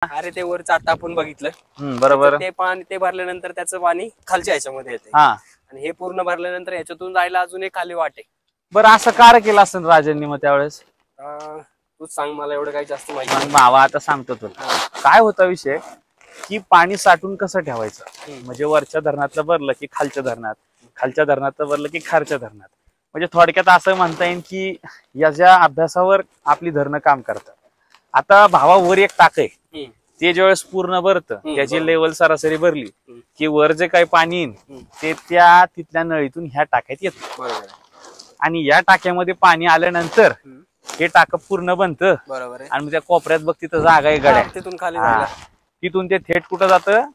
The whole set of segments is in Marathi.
अरे ते वरचं आता आपण बघितलं बरोबर. ते पाणी ते भरल्यानंतर त्याचं पाणी खालच्या ह्याच्यामध्ये येते आणि हे पूर्ण भरल्यानंतर ह्याच्यातून जायला अजून एक खाली वाटे. बरं असं कार केलं असेल राजांनी मग त्यावेळेस? तूच सांग, मला एवढं काही जास्त माहिती नाही. भावा आता सांगतो तुला काय होता विषय की पाणी साठून कसं ठेवायचं. म्हणजे वरच्या धरणातलं भरलं की खालच्या धरणात, खालच्या धरणातलं भरलं की खालच्या धरणात. म्हणजे थोडक्यात असं म्हणता येईल की या ज्या अभ्यासावर आपली धरणं काम करतात. आता भावावर एक टाक आहे, ते ज्यावेळेस पूर्ण भरतं त्याची लेवल सरासरी भरली की वर जे काही पाणी येईल ते त्या तिथल्या नळीतून ह्या टाक्यात येतं. आणि या टाक्यामध्ये पाणी आल्यानंतर हे टाकं पूर्ण बनतं. बरोबर. आणि मग त्या कोपऱ्यात बघ तिथं जागा आहे गड्या, तिथून खाली तिथून ते थेट कुठं जातं,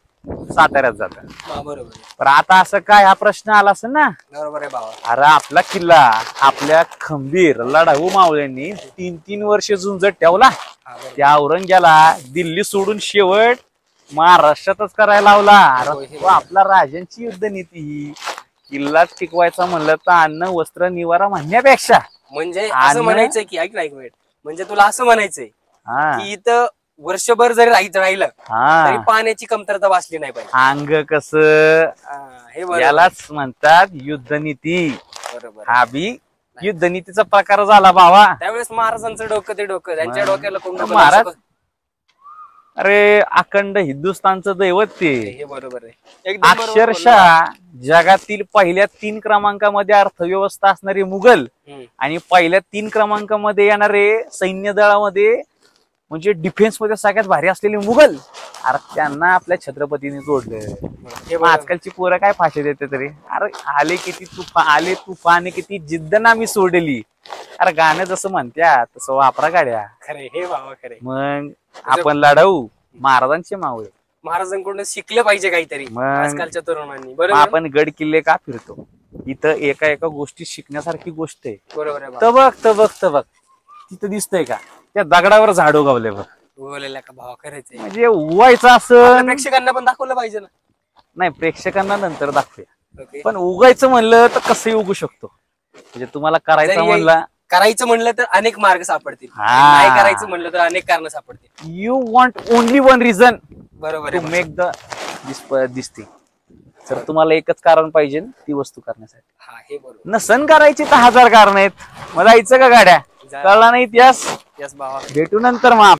साताऱ्यात जातं. बरोबर. पण आता असं काय हा प्रश्न आला असेल ना. बरोबर आहे भावा. अरे आपला किल्ला आपल्या खंबीर लढाऊ मावळ्यांनी 3-3 वर्ष झुंजत ठेवला. त्या औरंग्याला दिल्ली सोडून शेवट महाराष्ट्रातच करायला लावला. अरे आपला राजांची युद्धनीती ही किल्ला टिकवायचा म्हणलं तर अन्न वस्त्र निवारा म्हणण्यापेक्षा म्हणजे असं म्हणायचंय की ऐक ना एक मिनिट, म्हणजे तुला असं म्हणायचंय की इथं वर्षभर जरी राहिलं तरी पाण्याची कमतरता भासली नाही पाहिजे. अंग कसं यालाच म्हणतात युद्धनीती. बरोबर. हा बी युद्धनीतीचा प्रकार झाला भावा. त्यावेळेस महाराजांचं डोकं ते डोकं, त्यांच्या डोक्याला कोण महाराज अरे अखंड हिंदुस्थानचं दैवत ते. बरोबर आहे. अक्षरशः जगातील पहिल्या 3 क्रमांकामध्ये अर्थव्यवस्था असणारे मुघल आणि पहिल्या 3 क्रमांकामध्ये येणारे सैन्य दळामध्ये म्हणजे डिफेन्स मध्ये सगळ्यात भारी असलेले मुघल. अरे त्यांना आपल्या छत्रपतीने जोडलं. आजकालची पोरं काय फाशी देते तरी. अरे आले किती तुफान किती जिद्द ना मी सोडली. अरे गाणं जसं म्हणत्यात तसं वापरा गाड्या. खरे हे बाबा खरे. मग आपण लढवू महाराजांचे मावळे. महाराजांकडून शिकले पाहिजे काहीतरी आजकालच्या तरुणांनी. बरोबर. आपण गड किल्ले का फिरतो, इथं एका एका गोष्टी शिकण्यासारखी गोष्ट आहे. बरोबर आहे. तबक तिथं दिसतंय का त्या दगडावर झाड उगवले बघ. उगवलेल्या का भावा खरेच. म्हणजे उगायचं असं प्रेक्षकांना पण दाखवलं पाहिजे ना. नाही प्रेक्षकांना नंतर दाखवूया, पण उगायचं म्हणलं तर कसंही उगू शकतो. म्हणजे तुम्हाला करायचं म्हणलं तर अनेक मार्ग सापडतील, नाही करायचं म्हणलं तर अनेक कारण सापडतील. You want only one reason बरोबर to make the this thing. तर तुम्हाला एकच कारण पाहिजे ती वस्तू करण्यासाठी. नसन करायची तर 1000 कारण आहेत. मग जायचं का गाड्या, कळला नाही इतिहास. यस भावा. भेटू नंतर मग.